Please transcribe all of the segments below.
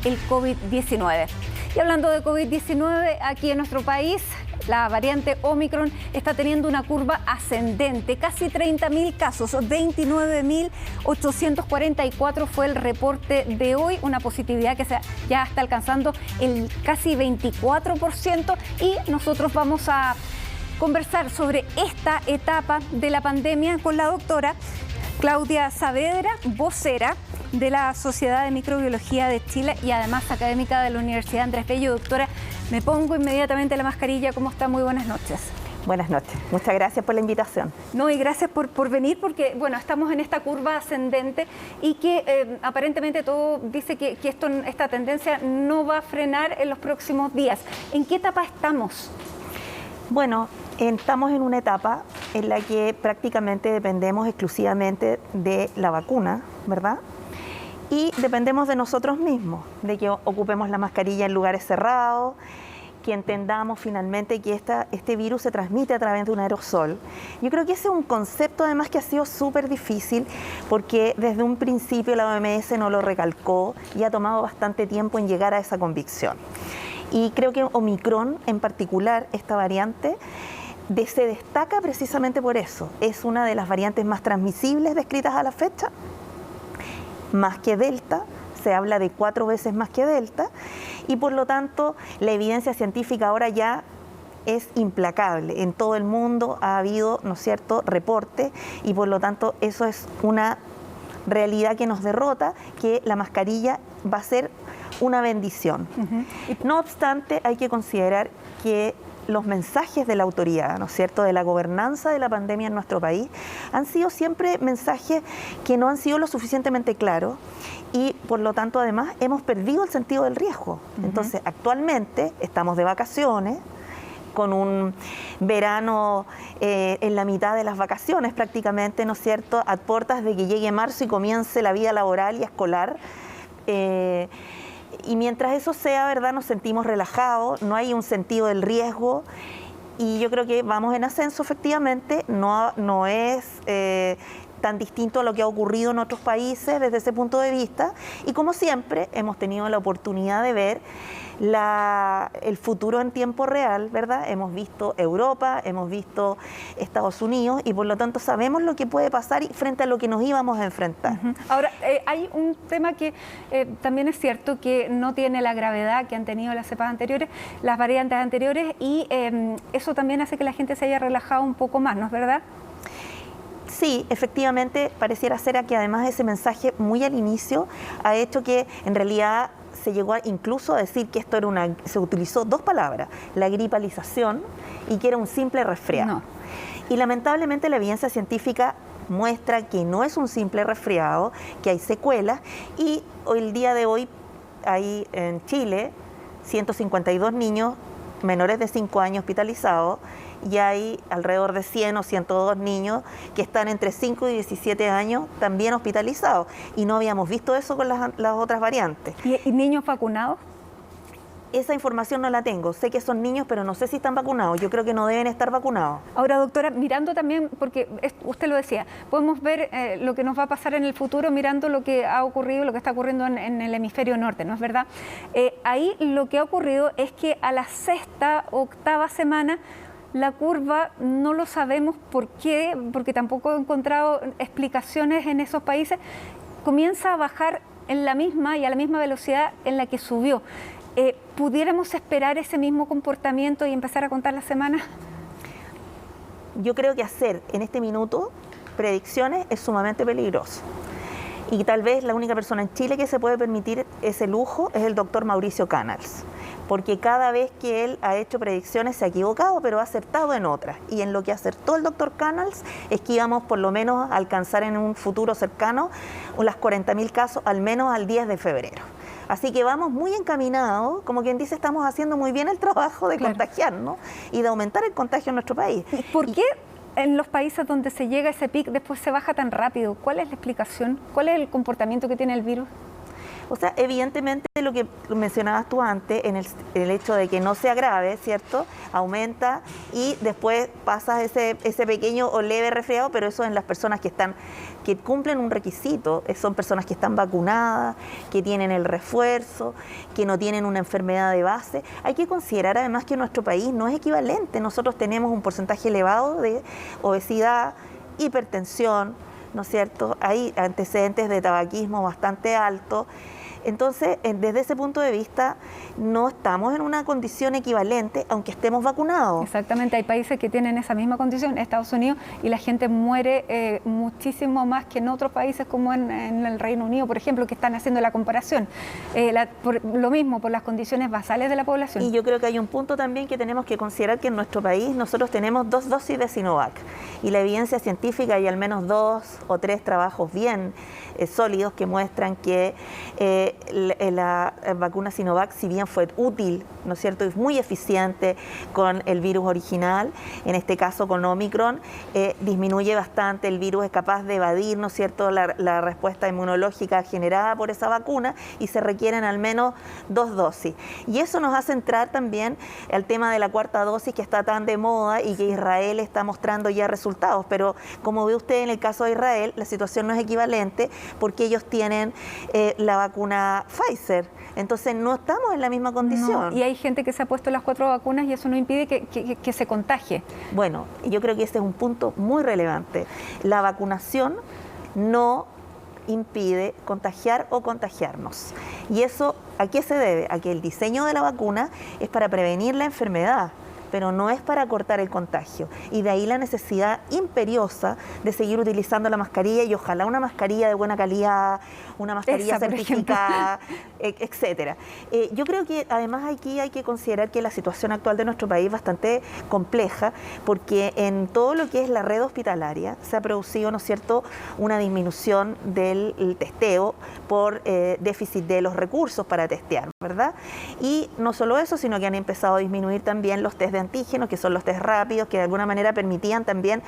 el COVID-19. Y hablando de COVID-19, aquí en nuestro país, la variante Omicron está teniendo una curva ascendente, casi 30.000 casos, 29.844 fue el reporte de hoy, una positividad que ya está alcanzando el casi 24%, y nosotros vamos a conversar sobre esta etapa de la pandemia con la doctora Claudia Saavedra, vocera de la Sociedad de Microbiología de Chile y además académica de la Universidad Andrés Bello. Doctora, me pongo inmediatamente la mascarilla. ¿Cómo está? Muy buenas noches. Buenas noches. Muchas gracias por la invitación. No, y gracias por venir, porque bueno, estamos en esta curva ascendente y que aparentemente todo dice que esta tendencia no va a frenar en los próximos días. ¿En qué etapa estamos? Bueno, estamos en una etapa en la que prácticamente dependemos exclusivamente de la vacuna, ¿verdad? Y dependemos de nosotros mismos, de que ocupemos la mascarilla en lugares cerrados, que entendamos finalmente que este virus se transmite a través de un aerosol. Yo creo que ese es un concepto además que ha sido súper difícil, porque desde un principio la OMS no lo recalcó y ha tomado bastante tiempo en llegar a esa convicción. Y creo que Omicron en particular, esta variante, se destaca precisamente por eso. Es una de las variantes más transmisibles descritas a la fecha, más que Delta. Se habla de 4 veces más que Delta, y por lo tanto la evidencia científica ahora ya es implacable. En todo el mundo ha habido, ¿no es cierto?, reporte, y por lo tanto eso es una realidad que nos derrota, que la mascarilla va a ser una bendición. No obstante, hay que considerar que los mensajes de la autoridad, ¿no es cierto?, de la gobernanza de la pandemia en nuestro país, han sido siempre mensajes que no han sido lo suficientemente claros, y por lo tanto además hemos perdido el sentido del riesgo. Entonces actualmente estamos de vacaciones, con un verano en la mitad de las vacaciones prácticamente, ¿no es cierto?, a puertas de que llegue marzo y comience la vida laboral y escolar. Y mientras eso sea, ¿verdad?, nos sentimos relajados, no hay un sentido del riesgo, y yo creo que vamos en ascenso efectivamente. No es tan distinto a lo que ha ocurrido en otros países desde ese punto de vista, y como siempre hemos tenido la oportunidad de ver el futuro en tiempo real, ¿verdad? Hemos visto Europa, hemos visto Estados Unidos, y por lo tanto sabemos lo que puede pasar frente a lo que nos íbamos a enfrentar. Ahora, hay un tema que también es cierto que no tiene la gravedad que han tenido las cepas anteriores, las variantes anteriores, y eso también hace que la gente se haya relajado un poco más, ¿no es verdad? Sí, efectivamente, pareciera ser que además ese mensaje muy al inicio ha hecho que en realidad se llegó incluso a decir que esto era se utilizó 2 palabras, la gripalización, y que era un simple resfriado. No. Y lamentablemente la evidencia científica muestra que no es un simple resfriado, que hay secuelas, y el día de hoy hay en Chile 152 niños menores de 5 años hospitalizados, y hay alrededor de 100 o 102 niños que están entre 5 y 17 años también hospitalizados, y no habíamos visto eso con las otras variantes. ¿Y niños vacunados? Esa información no la tengo. Sé que son niños, pero no sé si están vacunados. Yo creo que no deben estar vacunados. Ahora, doctora, mirando también, porque usted lo decía, podemos ver lo que nos va a pasar en el futuro mirando lo que ha ocurrido, lo que está ocurriendo en el hemisferio norte, ¿no es verdad? Ahí lo que ha ocurrido es que a la 6ª, 8ª semana, la curva no lo sabemos por qué, porque tampoco he encontrado explicaciones en esos países, comienza a bajar en la misma y a la misma velocidad en la que subió. ¿Pudiéramos esperar ese mismo comportamiento y empezar a contar las semanas? Yo creo que hacer en este minuto predicciones es sumamente peligroso. Y tal vez la única persona en Chile que se puede permitir ese lujo es el doctor Mauricio Canals, porque cada vez que él ha hecho predicciones se ha equivocado, pero ha acertado en otras. Y en lo que acertó el doctor Canals es que íbamos por lo menos a alcanzar en un futuro cercano las 40.000 casos, al menos al 10 de febrero. Así que vamos muy encaminados, como quien dice, estamos haciendo muy bien el trabajo de contagiarnos y de aumentar el contagio en nuestro país. ¿Por qué en los países donde se llega a ese pic después se baja tan rápido? ¿Cuál es la explicación? ¿Cuál es el comportamiento que tiene el virus? O sea, evidentemente lo que mencionabas tú antes, en el hecho de que no se agrave, ¿cierto? Aumenta y después pasas ese pequeño o leve resfriado, pero eso en las personas que cumplen un requisito, son personas que están vacunadas, que tienen el refuerzo, que no tienen una enfermedad de base. Hay que considerar además que nuestro país no es equivalente. Nosotros tenemos un porcentaje elevado de obesidad, hipertensión, ¿no es cierto? Hay antecedentes de tabaquismo bastante altos. Entonces, desde ese punto de vista, no estamos en una condición equivalente, aunque estemos vacunados. Exactamente, hay países que tienen esa misma condición, Estados Unidos, y la gente muere muchísimo más que en otros países como en el Reino Unido, por ejemplo, que están haciendo la comparación. Por lo mismo, por las condiciones basales de la población. Y yo creo que hay un punto también que tenemos que considerar que en nuestro país nosotros tenemos 2 dosis de Sinovac, y la evidencia científica, hay al menos 2 o 3 trabajos bien sólidos que muestran que la vacuna Sinovac, si bien fue útil, ¿no es cierto?, es muy eficiente con el virus original, en este caso con Omicron, disminuye bastante, el virus es capaz de evadir, ¿no es cierto?, la respuesta inmunológica generada por esa vacuna, y se requieren al menos 2 dosis. Y eso nos hace entrar también al tema de la 4ª dosis, que está tan de moda y que Israel está mostrando ya resultados, pero como ve usted en el caso de Israel, la situación no es equivalente porque ellos tienen la vacuna Pfizer, entonces no estamos en la misma condición. No, y hay gente que se ha puesto las 4 vacunas y eso no impide que se contagie. Bueno, yo creo que ese es un punto muy relevante. La vacunación no impide contagiar o contagiarnos. ¿Y eso a qué se debe? A que el diseño de la vacuna es para prevenir la enfermedad, pero no es para cortar el contagio. Y de ahí la necesidad imperiosa de seguir utilizando la mascarilla, y ojalá una mascarilla de buena calidad, una mascarilla certificada, etcétera. Yo creo que además aquí hay que considerar que la situación actual de nuestro país es bastante compleja, porque en todo lo que es la red hospitalaria se ha producido, ¿no es cierto?, una disminución del testeo por déficit de los recursos para testear, ¿verdad? Y no solo eso, sino que han empezado a disminuir también los test de antígenos, que son los test rápidos, que de alguna manera permitían también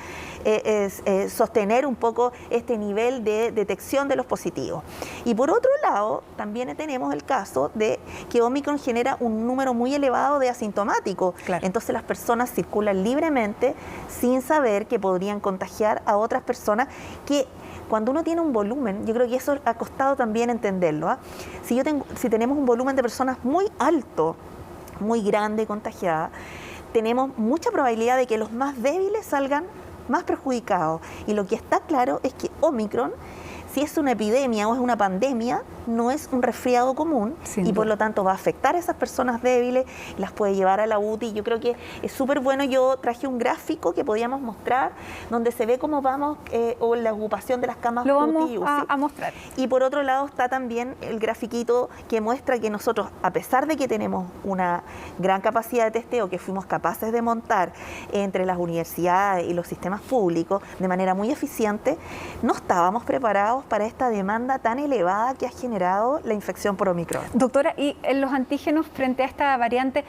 sostener un poco este nivel de detección de los positivos. Y por otro lado, también tenemos el caso de que Omicron genera un número muy elevado de asintomáticos. Claro. Entonces las personas circulan libremente sin saber que podrían contagiar a otras personas, que cuando uno tiene un volumen, yo creo que eso ha costado también entenderlo, ¿eh? Si tenemos un volumen de personas muy alto, muy grande, contagiadas, tenemos mucha probabilidad de que los más débiles salgan más perjudicados. Y lo que está claro es que Omicron, si es una epidemia o es una pandemia, no es un resfriado común, y por lo tanto va a afectar a esas personas débiles, las puede llevar a la UTI. Yo creo que es súper bueno. Yo traje un gráfico que podíamos mostrar donde se ve cómo vamos o la ocupación de las camas Lo UTI. vamos a mostrar. Y por otro lado está también el grafiquito que muestra que nosotros, a pesar de que tenemos una gran capacidad de testeo que fuimos capaces de montar entre las universidades y los sistemas públicos de manera muy eficiente, no estábamos preparados para esta demanda tan elevada que ha generado la infección por Omicron. Doctora, ¿y los antígenos frente a esta variante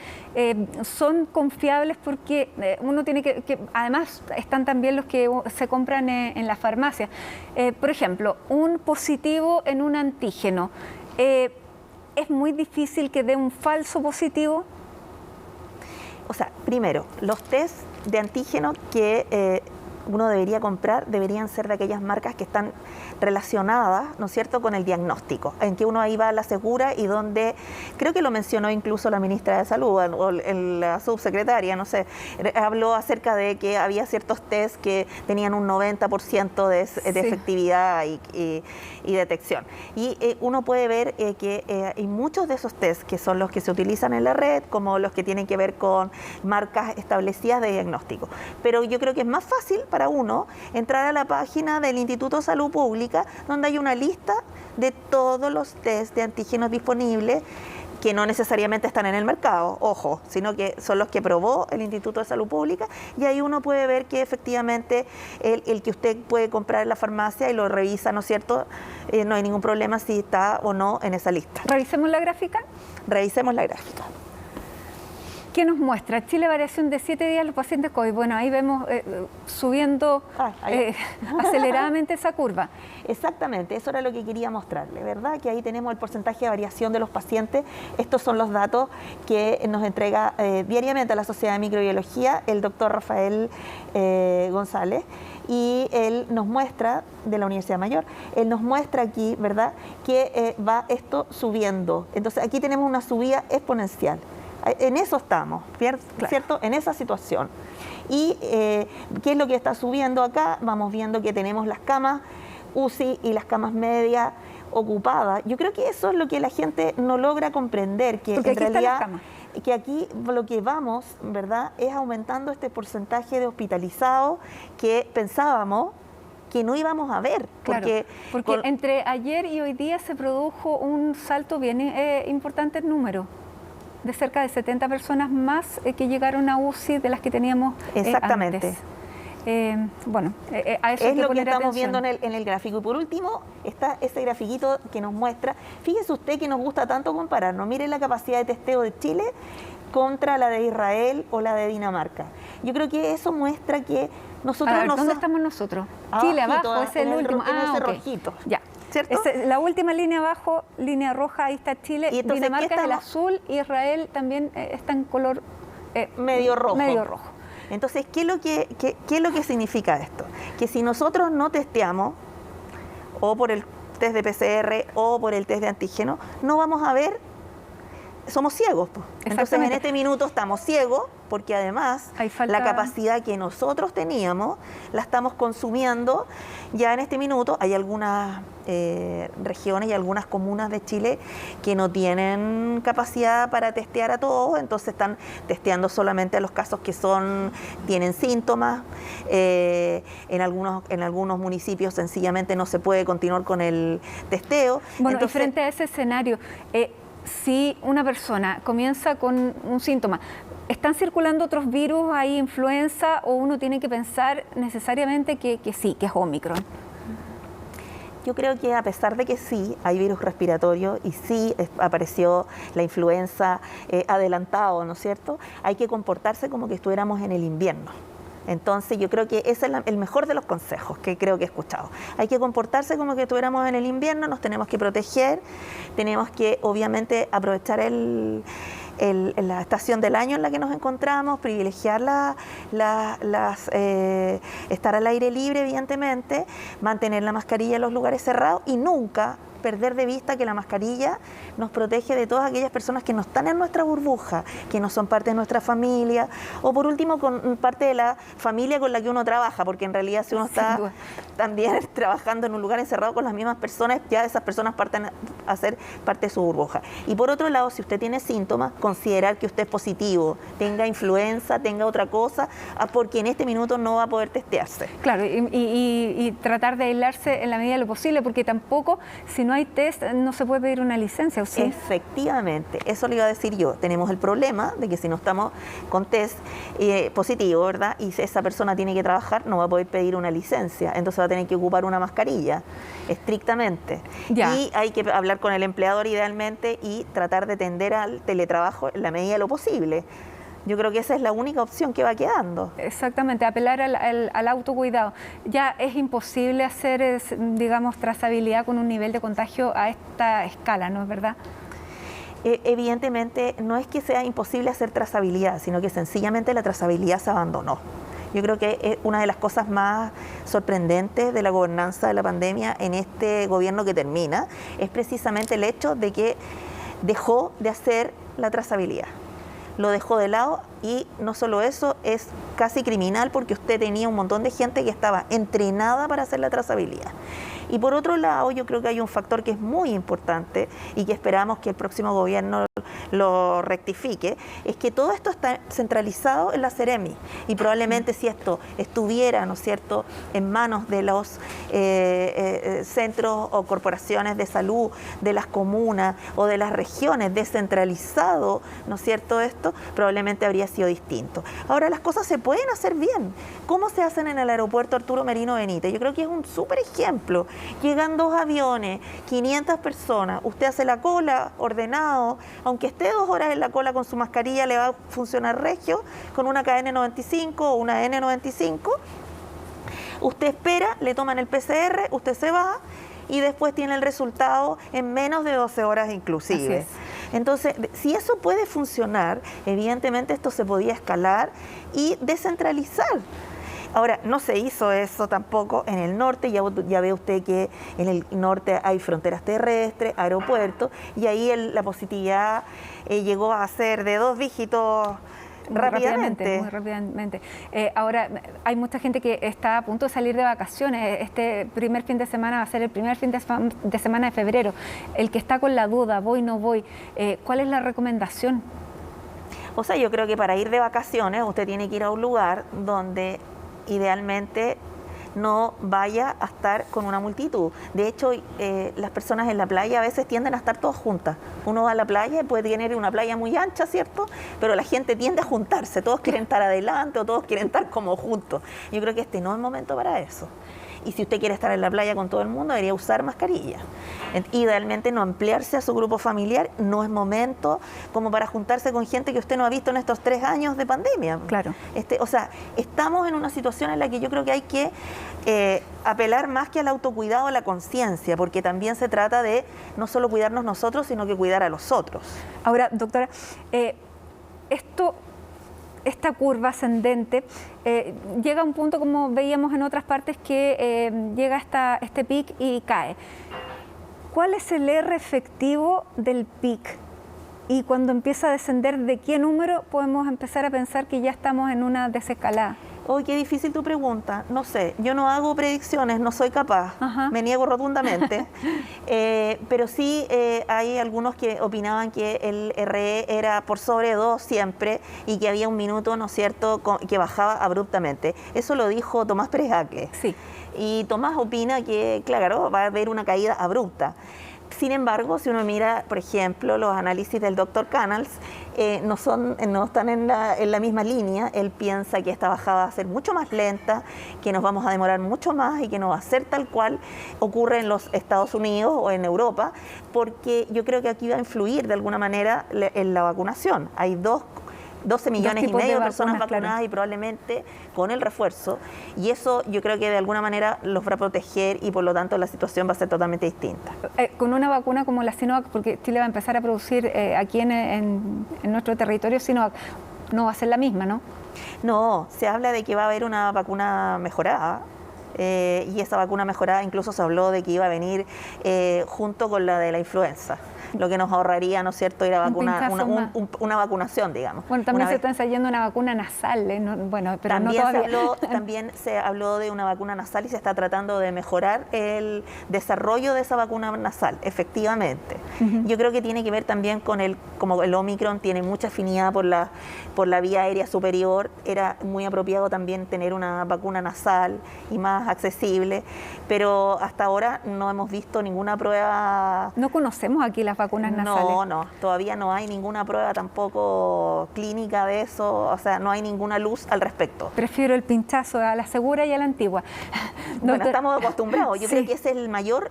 son confiables? Porque uno tiene que además están también los que se compran en la farmacia. Por ejemplo, un positivo en un antígeno, ¿es muy difícil que dé un falso positivo? O sea, primero, los test de antígeno que uno debería comprar deberían ser de aquellas marcas que están relacionadas, ¿no es cierto?, con el diagnóstico, en que uno ahí va a la segura, y donde, creo que lo mencionó incluso la ministra de Salud o la subsecretaria, no sé, habló acerca de que había ciertos test que tenían un 90% de efectividad y detección. Y uno puede ver que hay muchos de esos test que son los que se utilizan en la red, como los que tienen que ver con marcas establecidas de diagnóstico. Pero yo creo que es más fácil para uno entrar a la página del Instituto de Salud Pública, donde hay una lista de todos los test de antígenos disponibles, que no necesariamente están en el mercado, ojo, sino que son los que probó el Instituto de Salud Pública, y ahí uno puede ver que efectivamente el que usted puede comprar en la farmacia y lo revisa, ¿no es cierto? No hay ningún problema si está o no en esa lista. ¿Revisemos la gráfica? Revisemos la gráfica. ¿Qué nos muestra? Chile, variación de 7 días los pacientes COVID. Bueno, ahí vemos subiendo aceleradamente esa curva. Exactamente, eso era lo que quería mostrarle, ¿verdad? Que ahí tenemos el porcentaje de variación de los pacientes. Estos son los datos que nos entrega diariamente a la Sociedad de Microbiología el doctor Rafael González, y él nos muestra, de la Universidad Mayor, él nos muestra aquí, ¿verdad?, que va esto subiendo. Entonces aquí tenemos una subida exponencial. En eso estamos, ¿cierto? Claro. En esa situación. Y ¿qué es lo que está subiendo acá? Vamos viendo que tenemos las camas UCI y las camas medias ocupadas. Yo creo que eso es lo que la gente no logra comprender, que porque en aquí realidad, están las camas. que aquí lo que vamos, ¿verdad?, es aumentando este porcentaje de hospitalizados que pensábamos que no íbamos a ver. Claro, porque entre ayer y hoy día se produjo un salto bien importante en número, de cerca de 70 personas más que llegaron a UCI de las que teníamos exactamente. Antes. Bueno, a eso es lo que estamos atención. viendo en el gráfico. Y por último está ese grafiquito que nos muestra, fíjese usted que nos gusta tanto compararnos, mire la capacidad de testeo de Chile contra la de Israel o la de Dinamarca. Yo creo que eso muestra que nosotros no ¿dónde estamos nosotros? Chile abajo, ese es el último. En ese okay. rojito. Ya. ¿Cierto? La última línea abajo, línea roja, ahí está Chile. Y entonces, Dinamarca es el azul, Israel también está en color medio rojo. Medio rojo. Entonces, ¿qué es lo que significa esto? Que si nosotros no testeamos, o por el test de PCR o por el test de antígeno, no vamos a ver, somos ciegos. Entonces, en este minuto estamos ciegos, porque además la capacidad que nosotros teníamos la estamos consumiendo ya en este minuto. Hay algunas regiones y algunas comunas de Chile que no tienen capacidad para testear a todos, entonces están testeando solamente a los casos que tienen síntomas. En algunos municipios sencillamente no se puede continuar con el testeo. Bueno, entonces, y frente a ese escenario, si una persona comienza con un síntoma, ¿están circulando otros virus, hay influenza, o uno tiene que pensar necesariamente que sí, que es Omicron? Yo creo que a pesar de que sí hay virus respiratorio y sí apareció la influenza adelantado, ¿no es cierto?, hay que comportarse como que estuviéramos en el invierno. Entonces yo creo que ese es el mejor de los consejos que creo que he escuchado. Hay que comportarse como que estuviéramos en el invierno, nos tenemos que proteger, tenemos que obviamente aprovechar la estación del año en la que nos encontramos, privilegiar estar al aire libre, evidentemente, mantener la mascarilla en los lugares cerrados y nunca perder de vista que la mascarilla nos protege de todas aquellas personas que no están en nuestra burbuja, que no son parte de nuestra familia, o por último con parte de la familia con la que uno trabaja, porque en realidad si uno está también trabajando en un lugar encerrado con las mismas personas, ya esas personas parten a ser parte de su burbuja. Y por otro lado, si usted tiene síntomas, considerar que usted es positivo, tenga influenza, tenga otra cosa, porque en este minuto no va a poder testearse. Claro, y tratar de aislarse en la medida de lo posible, porque tampoco, si no hay test, no se puede pedir una licencia, ¿o sí? Efectivamente, eso le iba a decir yo. Tenemos el problema de que si no estamos con test positivo, ¿verdad?, y esa persona tiene que trabajar, no va a poder pedir una licencia, entonces va a tener que ocupar una mascarilla, estrictamente. Ya. Y hay que hablar con el empleador idealmente y tratar de tender al teletrabajo en la medida de lo posible. Yo creo que esa es la única opción que va quedando. Exactamente, apelar al autocuidado. Ya es imposible hacer, digamos, trazabilidad con un nivel de contagio a esta escala, ¿no es verdad? Evidentemente no es que sea imposible hacer trazabilidad, sino que sencillamente la trazabilidad se abandonó. Yo creo que una de las cosas más sorprendentes de la gobernanza de la pandemia en este gobierno que termina es precisamente el hecho de que dejó de hacer la trazabilidad. Lo dejó de lado y no solo eso, es casi criminal porque usted tenía un montón de gente que estaba entrenada para hacer la trazabilidad. Y por otro lado, yo creo que hay un factor que es muy importante y que esperamos que el próximo gobierno lo rectifique, es que todo esto está centralizado en la Seremi y probablemente si esto estuviera, ¿no es cierto?, en manos de los centros o corporaciones de salud de las comunas o de las regiones, descentralizado, ¿no es cierto?, esto probablemente habría sido distinto. Ahora las cosas se pueden hacer bien. ¿Cómo se hacen en el aeropuerto Arturo Merino Benítez? Yo creo que es un súper ejemplo. Llegan 2 aviones, 500 personas, usted hace la cola, ordenado, aunque esté esté 2 horas en la cola con su mascarilla le va a funcionar regio, con una KN95 o una N95. Usted espera, le toman el PCR, usted se va y después tiene el resultado en menos de 12 horas inclusive. Entonces, si eso puede funcionar, evidentemente esto se podía escalar y descentralizar. Ahora, no se hizo eso tampoco en el norte, ya ve usted que en el norte hay fronteras terrestres, aeropuertos, y ahí la positividad llegó a ser de 2 dígitos rápidamente. Muy rápidamente. Ahora, hay mucha gente que está a punto de salir de vacaciones. Este primer fin de semana va a ser el primer fin de semana de febrero. El que está con la duda, voy, no voy, ¿cuál es la recomendación? O sea, yo creo que para ir de vacaciones usted tiene que ir a un lugar donde idealmente no vaya a estar con una multitud. De hecho, las personas en la playa a veces tienden a estar todas juntas. Uno va a la playa y puede tener una playa muy ancha, ¿cierto? Pero la gente tiende a juntarse, todos quieren estar adelante o todos quieren estar como juntos. Yo creo que este no es el momento para eso. Y si usted quiere estar en la playa con todo el mundo, debería usar mascarilla. Idealmente no ampliarse a su grupo familiar, no es momento como para juntarse con gente que usted no ha visto en estos 3 años de pandemia. Claro. O sea, estamos en una situación en la que yo creo que hay que apelar más que al autocuidado, a la conciencia, porque también se trata de no solo cuidarnos nosotros, sino que cuidar a los otros. Ahora, doctora, esta curva ascendente llega a un punto, como veíamos en otras partes, que llega hasta este pic y cae. ¿Cuál es el R efectivo del pic? Y cuando empieza a descender, ¿de qué número podemos empezar a pensar que ya estamos en una desescalada? Uy, qué difícil tu pregunta. No sé, yo no hago predicciones, no soy capaz, me niego rotundamente. Pero sí hay algunos que opinaban que el RE era por sobre 2 siempre y que había un minuto, ¿no es cierto?, que bajaba abruptamente. Eso lo dijo Tomás Pérez Acle. Sí. Y Tomás opina que, claro, va a haber una caída abrupta. Sin embargo, si uno mira, por ejemplo, los análisis del Dr. Canals, no están en la misma línea. Él piensa que esta bajada va a ser mucho más lenta, que nos vamos a demorar mucho más y que no va a ser tal cual ocurre en los Estados Unidos o en Europa, porque yo creo que aquí va a influir de alguna manera en la vacunación. Hay 12 millones y medio de personas vacunadas, claro, y probablemente con el refuerzo, y eso yo creo que de alguna manera los va a proteger y por lo tanto la situación va a ser totalmente distinta. Con una vacuna como la Sinovac, porque Chile va a empezar a producir aquí en nuestro territorio Sinovac, no va a ser la misma, ¿no? No, se habla de que va a haber una vacuna mejorada. Y esa vacuna mejorada incluso se habló de que iba a venir junto con la de la influenza, lo que nos ahorraría, ¿no es cierto?, ir a vacunar, una vacunación, digamos. Bueno, también se está ensayando una vacuna nasal, bueno, pero también no todavía. También se habló de una vacuna nasal y se está tratando de mejorar el desarrollo de esa vacuna nasal, efectivamente. Yo creo que tiene que ver también con como el Omicron tiene mucha afinidad por la vía aérea superior, era muy apropiado también tener una vacuna nasal y más accesible, pero hasta ahora no hemos visto ninguna prueba. No conocemos aquí las vacunas nasales. No, todavía no hay ninguna prueba tampoco clínica de eso, o sea, no hay ninguna luz al respecto. Prefiero el pinchazo a la segura y a la antigua. Bueno, estamos acostumbrados. Yo creo que ese es el mayor,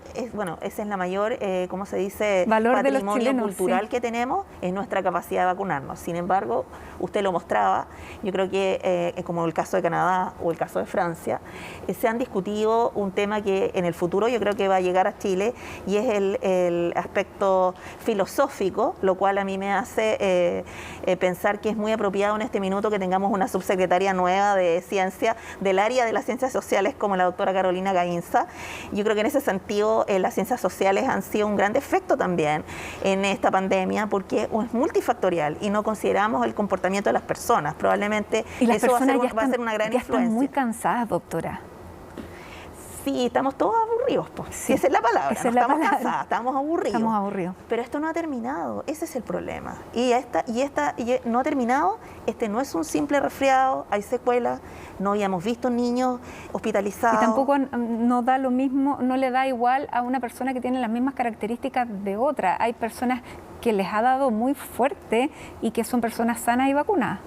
esa es la mayor, ¿cómo se dice?, valor patrimonio de los chilenos, cultural que tenemos, es nuestra capacidad de vacunarnos. Sin embargo, usted lo mostraba, yo creo que como el caso de Canadá o el caso de Francia, se han discutido un tema que en el futuro yo creo que va a llegar a Chile, y es el aspecto filosófico, lo cual a mí me hace pensar que es muy apropiado en este minuto que tengamos una subsecretaria nueva de ciencia del área de las ciencias sociales como la doctora Carolina Gainza. Yo creo que en ese sentido las ciencias sociales han sido un gran efecto también en esta pandemia, porque es multifactorial y no consideramos el comportamiento de las personas. Probablemente eso va a ser una gran influencia. Están muy cansadas, doctora. Sí, estamos todos aburridos, pues. Sí, esa es la palabra. Esa es no la estamos palabra. cansadas, estamos aburridos. Estamos aburridos. Pero esto no ha terminado, ese es el problema. Y no ha terminado, no es un simple resfriado, hay secuelas, no habíamos visto niños hospitalizados. Y tampoco no da lo mismo, no le da igual a una persona que tiene las mismas características de otra. Hay personas que les ha dado muy fuerte y que son personas sanas y vacunadas.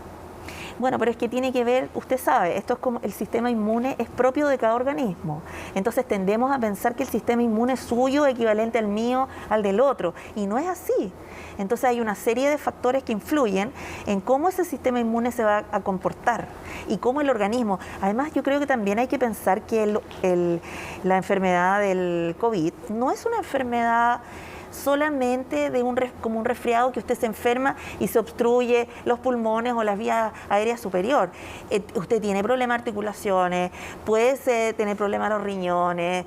Bueno, pero es que tiene que ver, usted sabe, esto es como el sistema inmune es propio de cada organismo. Entonces tendemos a pensar que el sistema inmune suyo es equivalente al mío, al del otro, y no es así. Entonces hay una serie de factores que influyen en cómo ese sistema inmune se va a comportar y cómo el organismo. Además, yo creo que también hay que pensar que la enfermedad del COVID no es una enfermedad solamente de como un resfriado que usted se enferma y se obstruye los pulmones o las vías aéreas superior. Usted tiene problemas de articulaciones, puede tener problemas de los riñones,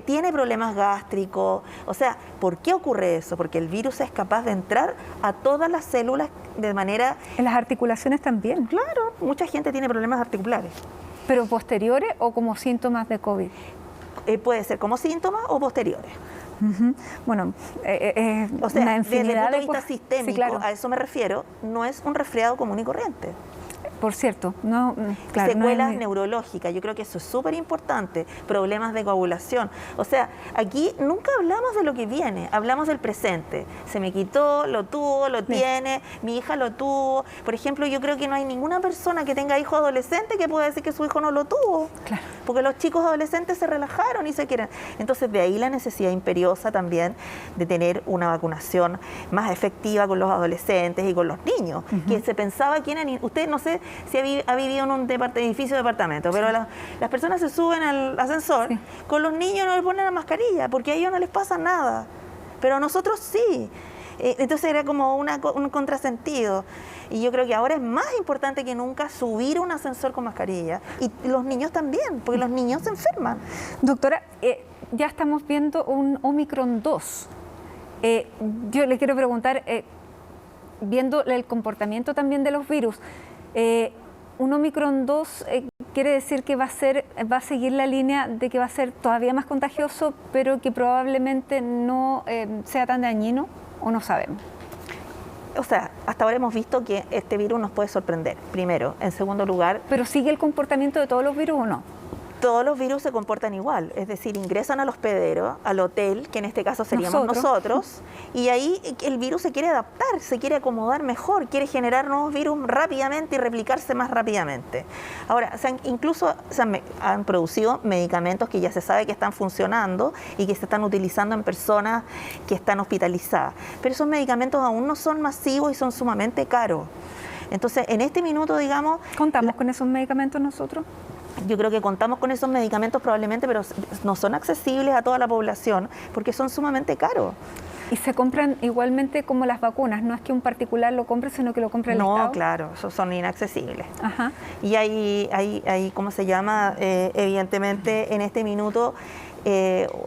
tiene problemas gástricos. O sea, ¿por qué ocurre eso? Porque el virus es capaz de entrar a todas las células de manera... ¿En las articulaciones también? Claro, mucha gente tiene problemas articulares. ¿Pero posteriores o como síntomas de COVID? Puede ser como síntomas o posteriores. Bueno, o sea, una enfermedad desde el punto de vista sistémico, sí, claro. a eso me refiero, no es un resfriado común y corriente. Por cierto, no, claro, secuelas no neurológicas, yo creo que eso es súper importante, problemas de coagulación. O sea, aquí nunca hablamos de lo que viene, hablamos del presente. Se me quitó, lo tuvo, lo tiene, mi hija lo tuvo. Por ejemplo, yo creo que no hay ninguna persona que tenga hijo adolescente que pueda decir que su hijo no lo tuvo. Claro. Porque los chicos adolescentes se relajaron y se quieren. Entonces, de ahí la necesidad imperiosa también de tener una vacunación más efectiva con los adolescentes y con los niños. Que se pensaba que eran... Usted no sé si ha vivido en un edificio de departamento, pero las personas se suben al ascensor, con los niños no les ponen la mascarilla, porque a ellos no les pasa nada, pero a nosotros sí. Entonces era como un contrasentido. Y yo creo que ahora es más importante que nunca subir un ascensor con mascarilla. Y los niños también, porque los niños se enferman. Doctora, ya estamos viendo un Omicron 2. Yo le quiero preguntar, viendo el comportamiento también de los virus, un Omicron 2 quiere decir que va a seguir la línea de que va a ser todavía más contagioso, pero que probablemente no sea tan dañino, ¿o no sabemos? O sea, hasta ahora hemos visto que este virus nos puede sorprender, primero. En segundo lugar... ¿Pero sigue el comportamiento de todos los virus o no? Todos los virus se comportan igual, es decir, ingresan al hospedero, al hotel, que en este caso seríamos nosotros, y ahí el virus se quiere adaptar, se quiere acomodar mejor, quiere generar nuevos virus rápidamente y replicarse más rápidamente. Ahora, incluso han producido medicamentos que ya se sabe que están funcionando y que se están utilizando en personas que están hospitalizadas, pero esos medicamentos aún no son masivos y son sumamente caros. Entonces, en este minuto, digamos... ¿Contamos con esos medicamentos nosotros? Yo creo que contamos con esos medicamentos probablemente, pero no son accesibles a toda la población porque son sumamente caros. ¿Y se compran igualmente como las vacunas? No es que un particular lo compre, sino que lo compre el Estado. No, claro, esos son inaccesibles. Ajá. Y hay ¿cómo se llama? Evidentemente en este minuto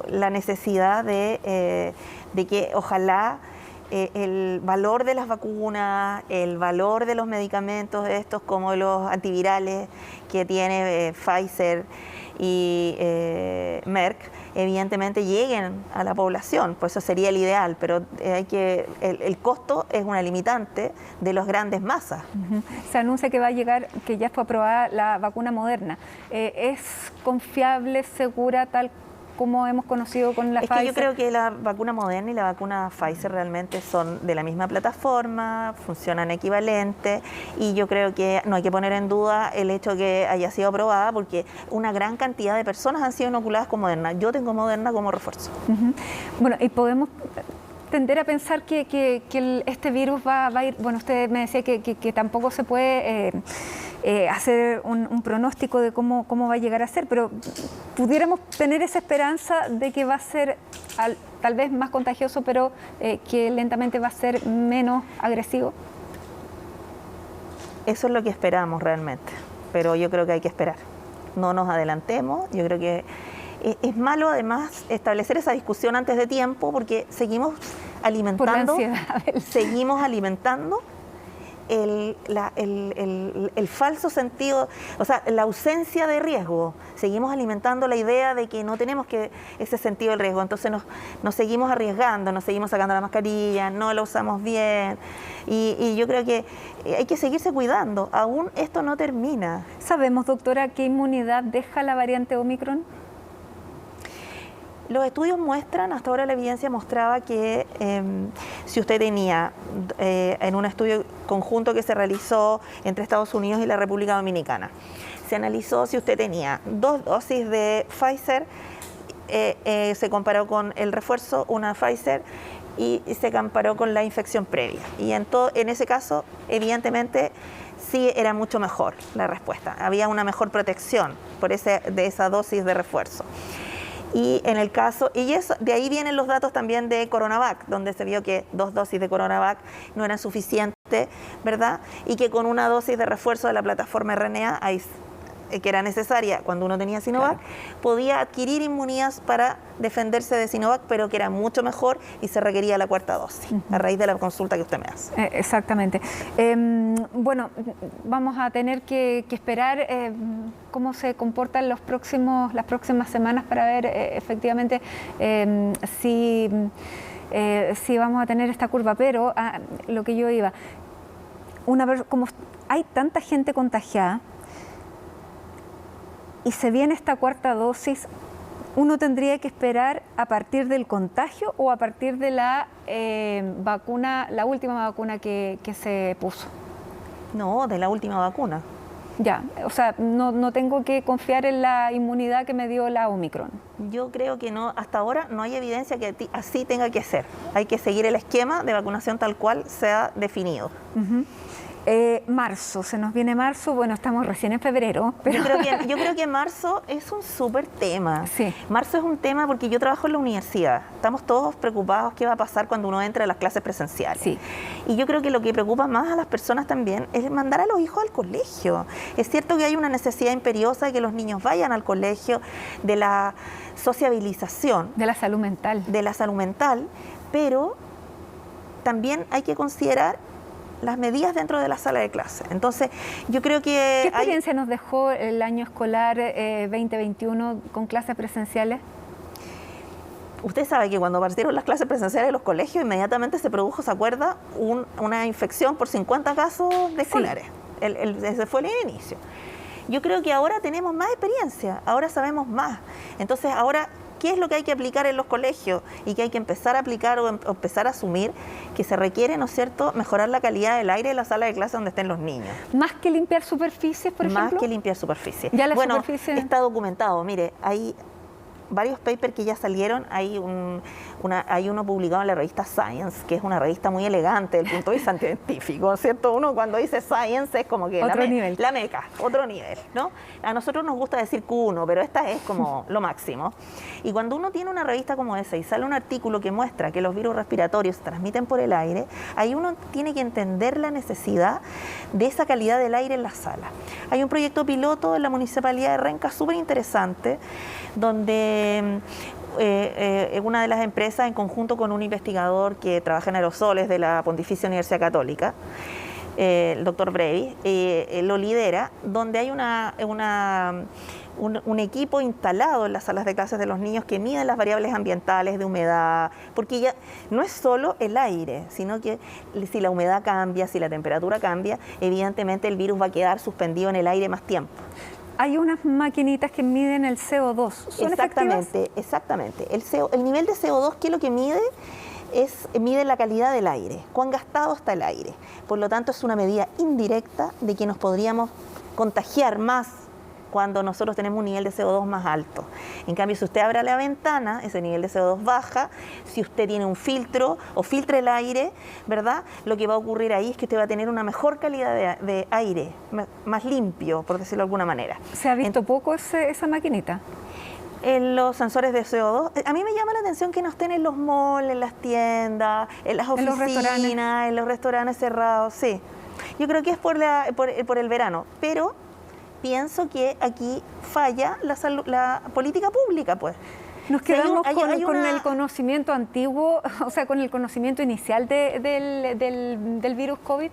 la necesidad de que ojalá el valor de las vacunas, el valor de los medicamentos estos como los antivirales que tiene Pfizer y Merck, evidentemente lleguen a la población, pues eso sería el ideal, pero el costo es una limitante de las grandes masas. Se anuncia que va a llegar, que ya fue aprobada la vacuna Moderna. ¿Es confiable, segura, tal como hemos conocido con la Pfizer? Es que yo creo que la vacuna Moderna y la vacuna Pfizer realmente son de la misma plataforma, funcionan equivalentes, y yo creo que no hay que poner en duda el hecho que haya sido aprobada porque una gran cantidad de personas han sido inoculadas con Moderna. Yo tengo Moderna como refuerzo. Bueno, y podemos tender a pensar que este virus va a ir... Bueno, usted me decía que tampoco se puede... hacer un pronóstico de cómo va a llegar a ser, pero pudiéramos tener esa esperanza de que va a ser tal vez más contagioso, pero que lentamente va a ser menos agresivo. Eso es lo que esperamos realmente, pero yo creo que hay que esperar. No nos adelantemos, yo creo que es malo además establecer esa discusión antes de tiempo porque seguimos alimentando, el falso sentido, o sea, la ausencia de riesgo. Seguimos alimentando la idea de que no tenemos ese sentido del riesgo, entonces nos seguimos arriesgando, nos seguimos sacando la mascarilla, no la usamos bien, y yo creo que hay que seguirse cuidando, aún esto no termina. ¿Sabemos, doctora, qué inmunidad deja la variante Omicron? Los estudios muestran, hasta ahora la evidencia mostraba que si usted tenía, en un estudio conjunto que se realizó entre Estados Unidos y la República Dominicana, se analizó si usted tenía 2 dosis de Pfizer, se comparó con el refuerzo, una Pfizer, y se comparó con la infección previa. Y en ese caso, evidentemente, sí era mucho mejor la respuesta. Había una mejor protección de esa dosis de refuerzo. Y en el caso, de ahí vienen los datos también de Coronavac, donde se vio que 2 dosis de Coronavac no eran suficientes, ¿verdad? Y que con una dosis de refuerzo de la plataforma RNA, que era necesaria cuando uno tenía Sinovac, claro, podía adquirir inmunidad para defenderse de Sinovac, pero que era mucho mejor y se requería la 4ª dosis, a raíz de la consulta que usted me hace. Exactamente. Bueno, vamos a tener que esperar cómo se comportan las próximas semanas para ver efectivamente si vamos a tener esta curva, pero lo que yo iba, como hay tanta gente contagiada, y se viene esta 4ª dosis, ¿uno tendría que esperar a partir del contagio o a partir de la vacuna, la última vacuna que se puso? No, de la última vacuna. Ya, o sea, no tengo que confiar en la inmunidad que me dio la Omicron. Yo creo que no, hasta ahora no hay evidencia que así tenga que ser. Hay que seguir el esquema de vacunación tal cual sea definido. Marzo, se nos viene marzo, bueno, estamos recién en febrero. Pero... Yo creo que marzo es un súper tema. Sí. Marzo es un tema porque yo trabajo en la universidad. Estamos todos preocupados qué va a pasar cuando uno entra a las clases presenciales. Sí. Y yo creo que lo que preocupa más a las personas también es mandar a los hijos al colegio. Es cierto que hay una necesidad imperiosa de que los niños vayan al colegio, de la sociabilización. De la salud mental. De la salud mental, pero también hay que considerar las medidas dentro de la sala de clase. Entonces, yo creo que... ¿Qué experiencia nos dejó el año escolar 2021 con clases presenciales? Usted sabe que cuando partieron las clases presenciales de los colegios, inmediatamente se produjo, ¿se acuerda?, una infección por 50 casos de escolares. Sí. Ese fue el inicio. Yo creo que ahora tenemos más experiencia, ahora sabemos más. Entonces, ahora... ¿Qué es lo que hay que aplicar en los colegios y que hay que empezar a aplicar o empezar a asumir? Que se requiere, ¿no es cierto?, mejorar la calidad del aire en la sala de clase donde estén los niños. ¿Más que limpiar superficies, por ejemplo? Más que limpiar superficies. Ya la bueno, superficie... está documentado. Mire, hay varios papers que ya salieron. Hay uno publicado en la revista Science, que es una revista muy elegante desde el punto de vista científico, ¿cierto? Uno cuando dice Science es como que la meca, otro nivel, ¿no? A nosotros nos gusta decir Q1, pero esta es como lo máximo. Y cuando uno tiene una revista como esa y sale un artículo que muestra que los virus respiratorios se transmiten por el aire, ahí uno tiene que entender la necesidad de esa calidad del aire en la sala. Hay un proyecto piloto en la Municipalidad de Renca súper interesante, donde una de las empresas, en conjunto con un investigador que trabaja en aerosoles de la Pontificia Universidad Católica, el doctor Brevi, lo lidera, donde hay un equipo instalado en las salas de clases de los niños que mide las variables ambientales de humedad, porque ya no es solo el aire, sino que si la humedad cambia, si la temperatura cambia, evidentemente el virus va a quedar suspendido en el aire más tiempo. Hay unas maquinitas que miden el CO2. ¿Son efectivas? Exactamente. El nivel de CO2, ¿qué es lo que mide? Mide la calidad del aire, cuán gastado está el aire. Por lo tanto, es una medida indirecta de que nos podríamos contagiar más cuando nosotros tenemos un nivel de CO2 más alto. En cambio, si usted abre la ventana, ese nivel de CO2 baja. Si usted tiene un filtro o filtra el aire, ¿verdad?, lo que va a ocurrir ahí es que usted va a tener una mejor calidad de aire, más limpio, por decirlo de alguna manera. ¿Se ha visto poco esa maquinita? En los sensores de CO2, a mí me llama la atención que no estén en los malls, en las tiendas, en las oficinas, en los restaurantes cerrados, sí. Yo creo que es por el verano, pero pienso que aquí falla la política pública, pues. Nos quedamos con el conocimiento antiguo, o sea, con el conocimiento inicial del virus COVID.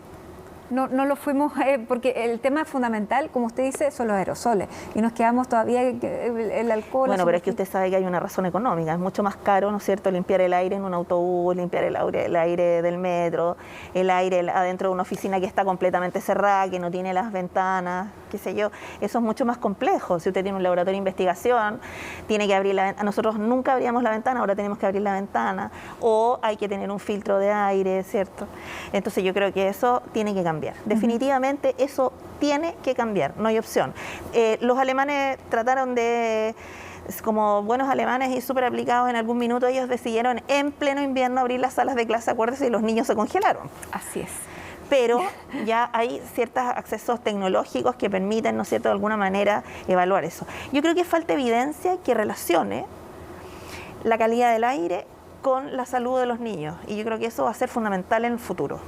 no lo fuimos, porque el tema fundamental, como usted dice, son los aerosoles. Y nos quedamos todavía el alcohol. Bueno, pero es que usted sabe que hay una razón económica. Es mucho más caro, ¿no es cierto?, limpiar el aire en un autobús, limpiar el aire del metro, el aire adentro de una oficina que está completamente cerrada, que no tiene las ventanas, qué sé yo. Eso es mucho más complejo. Si usted tiene un laboratorio de investigación, tiene que abrir la ventana. Nosotros nunca abríamos la ventana, ahora tenemos que abrir la ventana. O hay que tener un filtro de aire, ¿cierto? Entonces yo creo que eso tiene que cambiar. Definitivamente eso tiene que cambiar, no hay opción. Los alemanes trataron de, como buenos alemanes y súper aplicados, en algún minuto ellos decidieron en pleno invierno abrir las salas de clase, acuérdense, y los niños se congelaron. Así es. Pero ya hay ciertos accesos tecnológicos que permiten, ¿no es cierto?, de alguna manera evaluar eso. Yo creo que falta evidencia que relacione la calidad del aire con la salud de los niños, y yo creo que eso va a ser fundamental en el futuro.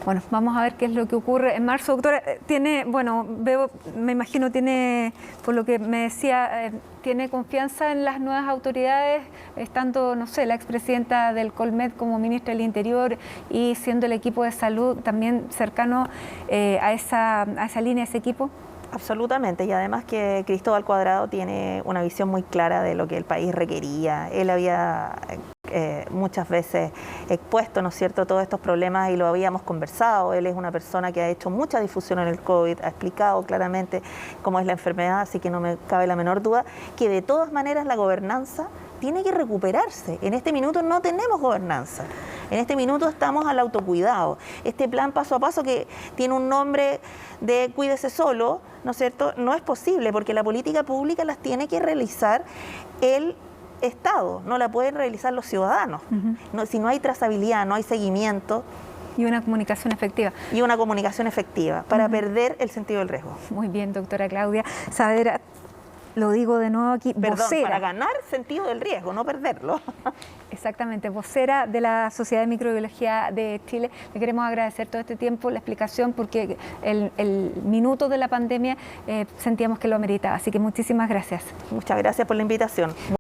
Bueno, vamos a ver qué es lo que ocurre en marzo. Doctora, tiene, bueno, veo, me imagino, tiene, por lo que me decía, tiene confianza en las nuevas autoridades, estando, no sé, la expresidenta del Colmed como ministra del Interior y siendo el equipo de salud también cercano a esa línea, a ese equipo. Absolutamente, y además que Cristóbal Cuadrado tiene una visión muy clara de lo que el país requería. Él había muchas veces expuesto, ¿no es cierto?, todos estos problemas y lo habíamos conversado. Él es una persona que ha hecho mucha difusión en el COVID, ha explicado claramente cómo es la enfermedad, así que no me cabe la menor duda que de todas maneras la gobernanza tiene que recuperarse. En este minuto no tenemos gobernanza. En este minuto estamos al autocuidado. Este plan paso a paso que tiene un nombre de cuídese solo, ¿no es cierto?, no es posible porque la política pública las tiene que realizar el Estado, no la pueden realizar los ciudadanos. No, si no hay trazabilidad, no hay seguimiento. Y una comunicación efectiva. Y una comunicación efectiva para perder el sentido del riesgo. Muy bien, doctora Claudia Saavedra. Lo digo de nuevo aquí, perdón, vocera. Para ganar sentido del riesgo, no perderlo. Exactamente, vocera de la Sociedad de Microbiología de Chile. Le queremos agradecer todo este tiempo, la explicación, porque el minuto de la pandemia sentíamos que lo ameritaba. Así que muchísimas gracias. Muchas gracias por la invitación.